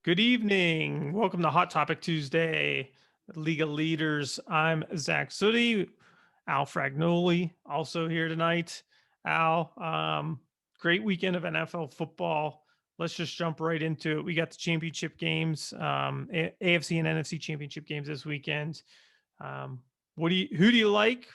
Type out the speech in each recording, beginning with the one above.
Good evening. Welcome to Hot Topic Tuesday, League of Leaders. I'm Zach Sooty, Al Fragnoli, also here tonight. Al, great weekend of NFL football. Let's just jump right into it. We got the championship games, AFC and NFC championship games this weekend. Who do you like?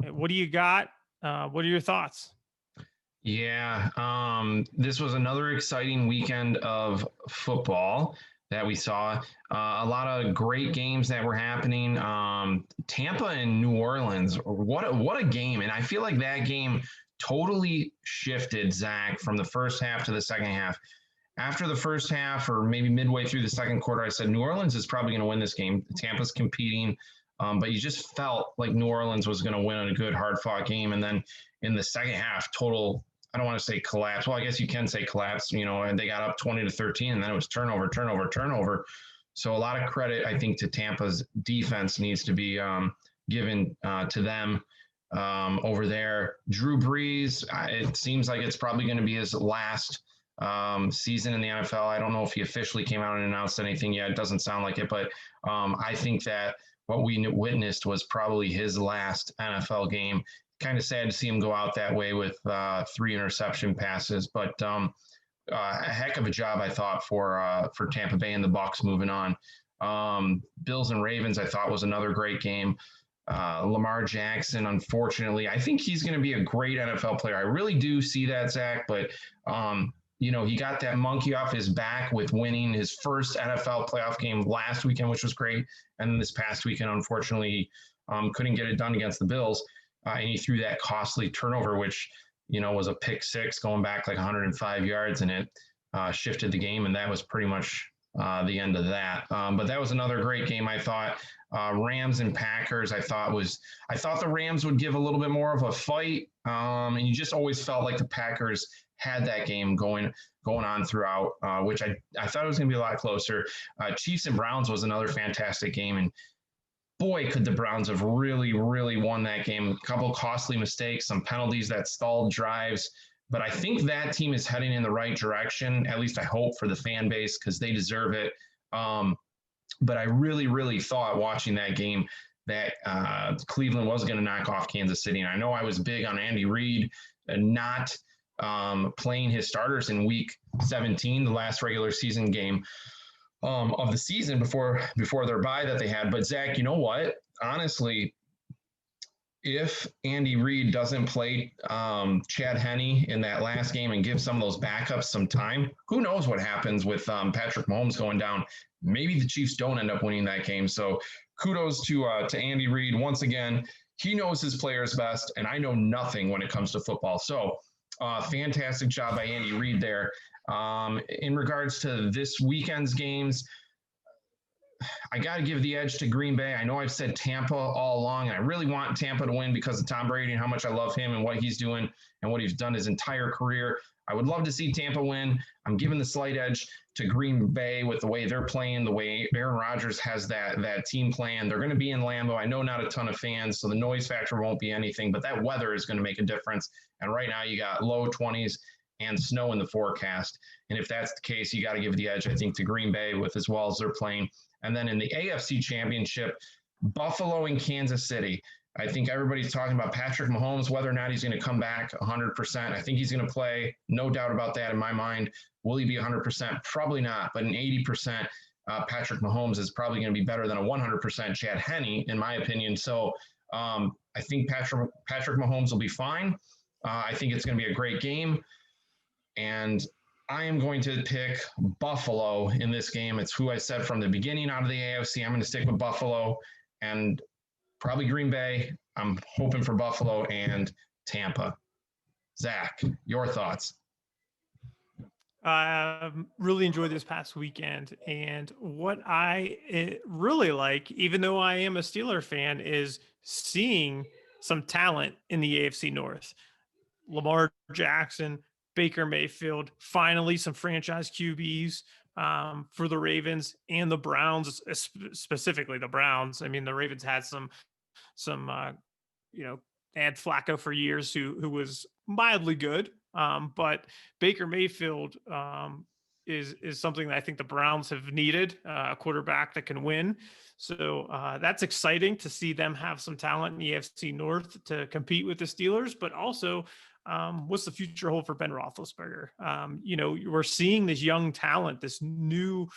What do you got? What are your thoughts? Yeah, this was another exciting weekend of football that we saw. A lot of great games that were happening. Tampa and New Orleans, what a game! And I feel like that game totally shifted Zach from the first half to the second half. After the first half, or maybe midway through the second quarter, I said New Orleans is probably going to win this game. Tampa's competing, but you just felt like New Orleans was going to win a good, hard-fought game, and then in the second half, total. I don't want to say collapse. Well, I guess you can say collapse, and they got up 20-13, and then it was turnover, turnover, turnover. So a lot of credit, I think, to Tampa's defense needs to be given to them over there. Drew Brees, it seems like it's probably going to be his last season in the NFL. I don't know if he officially came out and announced anything yet. It doesn't sound like it, but I think that what we witnessed was probably his last NFL game. Kind of sad to see him go out that way with 3 interception passes, but a heck of a job I thought for Tampa Bay and the Bucs moving on. Bills and Ravens I thought was another great game. Lamar Jackson, unfortunately, I think he's going to be a great NFL player. I really do see that, Zach, but he got that monkey off his back with winning his first NFL playoff game last weekend, which was great, and then this past weekend, unfortunately, couldn't get it done against the Bills. And he threw that costly turnover, which, was a pick six going back like 105 yards, and it shifted the game. And that was pretty much the end of that. But that was another great game, I thought. Rams and Packers, I thought the Rams would give a little bit more of a fight. And you just always felt like the Packers had that game going on throughout, which I thought it was going to be a lot closer. Chiefs and Browns was another fantastic game. And boy, could the Browns have really, really won that game. A couple costly mistakes, some penalties that stalled drives. But I think that team is heading in the right direction. At least I hope for the fan base because they deserve it. But I really, really thought watching that game that Cleveland was going to knock off Kansas City. And I know I was big on Andy Reid not playing his starters in Week 17, the last regular season game of the season before their bye that they had. But Zach, you know what? Honestly, if Andy Reid doesn't play Chad Henne in that last game and give some of those backups some time, who knows what happens with Patrick Mahomes going down? Maybe the Chiefs don't end up winning that game. So kudos to Andy Reid once again. He knows his players best, and I know nothing when it comes to football. So fantastic job by Andy Reid there. In regards to this weekend's games, I got to give the edge to Green Bay. I know I've said Tampa all along, and I really want Tampa to win because of Tom Brady and how much I love him and what he's doing and what he's done his entire career. I would love to see Tampa win. I'm giving the slight edge to Green Bay with the way they're playing, the way Aaron Rodgers has that team plan. They're going to be in Lambeau. I know not a ton of fans, so the noise factor won't be anything, but that weather is going to make a difference. And right now you got low 20s and snow in the forecast. And if that's the case, you got to give the edge, I think, to Green Bay with as well as they're playing. And then in the AFC Championship, Buffalo and Kansas City. I think everybody's talking about Patrick Mahomes, whether or not he's going to come back 100%. I think he's going to play, no doubt about that in my mind. Will he be 100%? Probably not, but an 80% Patrick Mahomes is probably going to be better than a 100% Chad Henne, in my opinion. So I think Patrick Mahomes will be fine. I think it's going to be a great game. And I am going to pick Buffalo in this game. It's who I said from the beginning out of the AFC. I'm going to stick with Buffalo and probably Green Bay. I'm hoping for Buffalo and Tampa. Zach, your thoughts? Really enjoyed this past weekend. And what I really like, even though I am a Steeler fan, is seeing some talent in the AFC North. Lamar Jackson, Baker Mayfield, finally some franchise QBs for the Ravens and the Browns, specifically the Browns. I mean, the Ravens had some had Flacco for years who was mildly good. But Baker Mayfield is something that I think the Browns have needed, a quarterback that can win. So that's exciting to see them have some talent in the AFC North to compete with the Steelers, but also what's the future hold for Ben Roethlisberger? We're seeing this young talent, this new,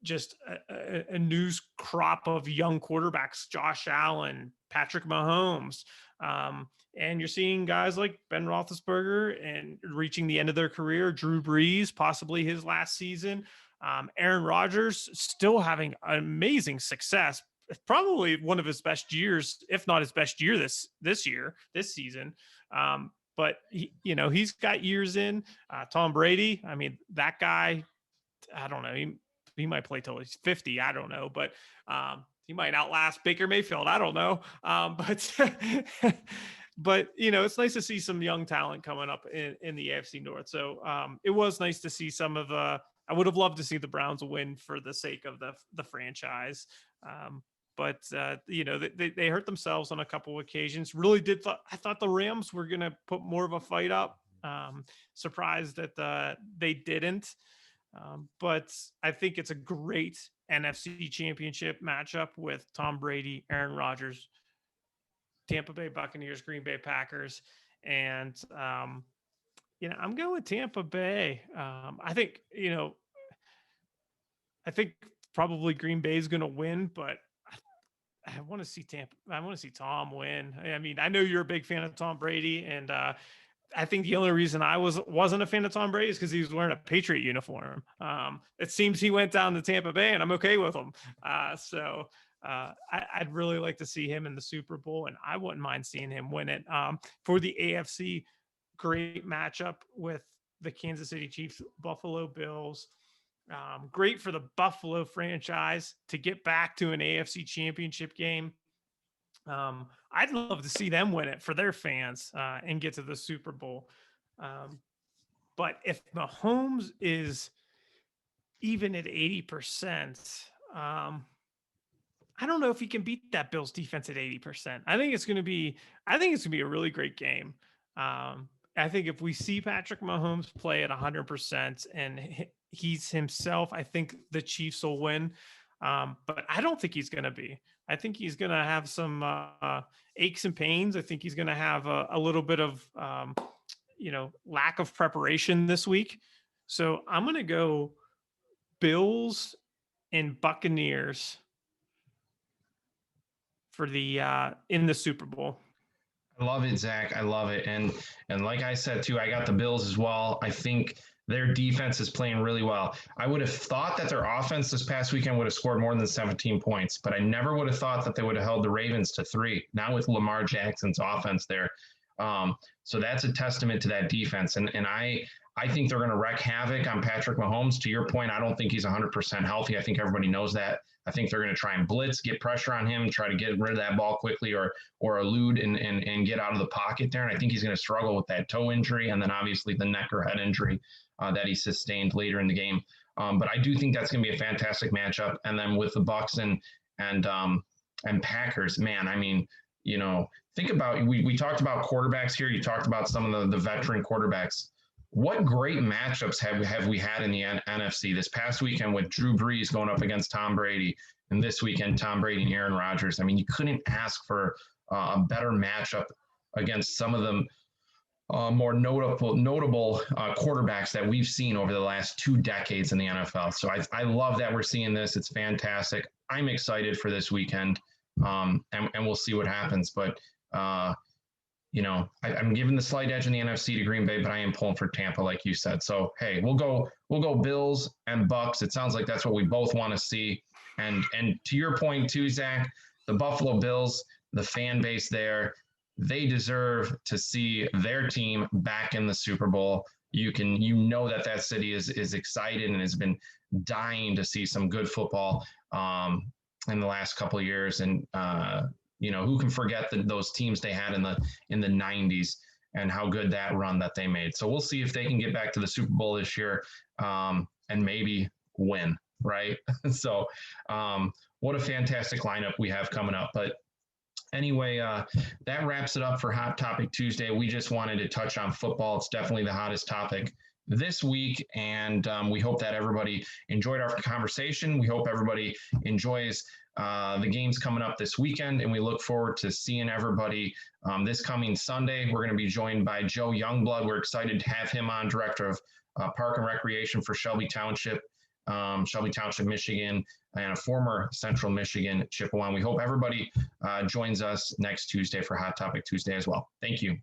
just a new crop of young quarterbacks, Josh Allen, Patrick Mahomes. And you're seeing guys like Ben Roethlisberger and reaching the end of their career, Drew Brees, possibly his last season. Aaron Rodgers still having amazing success. Probably one of his best years, if not his best year this season. But he's got years in. Tom Brady, I mean, that guy, I don't know. He might play till he's 50. I don't know, but he might outlast Baker Mayfield. I don't know. But it's nice to see some young talent coming up in the AFC North. So it was nice to see some of I would have loved to see the Browns win for the sake of the franchise. But they hurt themselves on a couple of occasions. Really I thought the Rams were going to put more of a fight up. Surprised that they didn't. But I think it's a great NFC Championship matchup with Tom Brady, Aaron Rodgers, Tampa Bay Buccaneers, Green Bay Packers, and I'm going with Tampa Bay. I think probably Green Bay is going to win, but I want to see I want to see Tom win. I mean, I know you're a big fan of Tom Brady, and I think the only reason I wasn't a fan of Tom Brady is because he was wearing a Patriot uniform. It seems he went down to Tampa Bay, and I'm okay with him. So I'd really like to see him in the Super Bowl, and I wouldn't mind seeing him win it. For the AFC, great matchup with the Kansas City Chiefs, Buffalo Bills. Great for the Buffalo franchise to get back to an AFC Championship game. I'd love to see them win it for their fans and get to the Super Bowl. But if Mahomes is even at 80%, I don't know if he can beat that Bills defense at 80%. I think it's going to be a really great game. I think if we see Patrick Mahomes play at 100% and he's himself, I think the Chiefs will win. But I don't think he's going to be. I think he's going to have some aches and pains. I think he's going to have a little bit of, lack of preparation this week. So I'm going to go Bills and Buccaneers for in the Super Bowl. I love it, Zach. I love it. And like I said, too, I got the Bills as well. I think their defense is playing really well. I would have thought that their offense this past weekend would have scored more than 17 points, but I never would have thought that they would have held the Ravens to 3. Now with Lamar Jackson's offense there. So that's a testament to that defense. And I think they're going to wreak havoc on Patrick Mahomes. To your point, I don't think he's 100% healthy. I think everybody knows that. I think they're going to try and blitz, get pressure on him, try to get rid of that ball quickly or elude and get out of the pocket there. And I think he's going to struggle with that toe injury and then obviously the neck or head injury that he sustained later in the game. But I do think that's going to be a fantastic matchup. And then with the Bucs and Packers, man, I mean, think about, we talked about quarterbacks here. You talked about some of the veteran quarterbacks. What great matchups have we had in the NFC this past weekend with Drew Brees going up against Tom Brady, and this weekend Tom Brady and Aaron Rodgers? I mean, you couldn't ask for a better matchup against some of the more notable quarterbacks that we've seen over the last 2 decades in the NFL. So I love that we're seeing this. It's fantastic. I'm excited for this weekend, and we'll see what happens. But I'm giving the slight edge in the NFC to Green Bay, but I am pulling for Tampa, like you said. So, hey, we'll go Bills and Bucs. It sounds like that's what we both want to see. And to your point too, Zach, the Buffalo Bills, the fan base there, they deserve to see their team back in the Super Bowl. That city is excited and has been dying to see some good football in the last couple of years. And who can forget those teams they had in the 90s and how good that run that they made. So we'll see if they can get back to the Super Bowl this year and maybe win, right? So what a fantastic lineup we have coming up. But anyway, that wraps it up for Hot Topic Tuesday. We just wanted to touch on football. It's definitely the hottest topic this week. And we hope that everybody enjoyed our conversation. We hope everybody enjoys the games coming up this weekend, and we look forward to seeing everybody this coming Sunday. We're going to be joined by Joe Youngblood. We're excited to have him on, Director of Park and Recreation for Shelby Township, Michigan, and a former Central Michigan Chippewa. We hope everybody joins us next Tuesday for Hot Topic Tuesday as well. Thank you.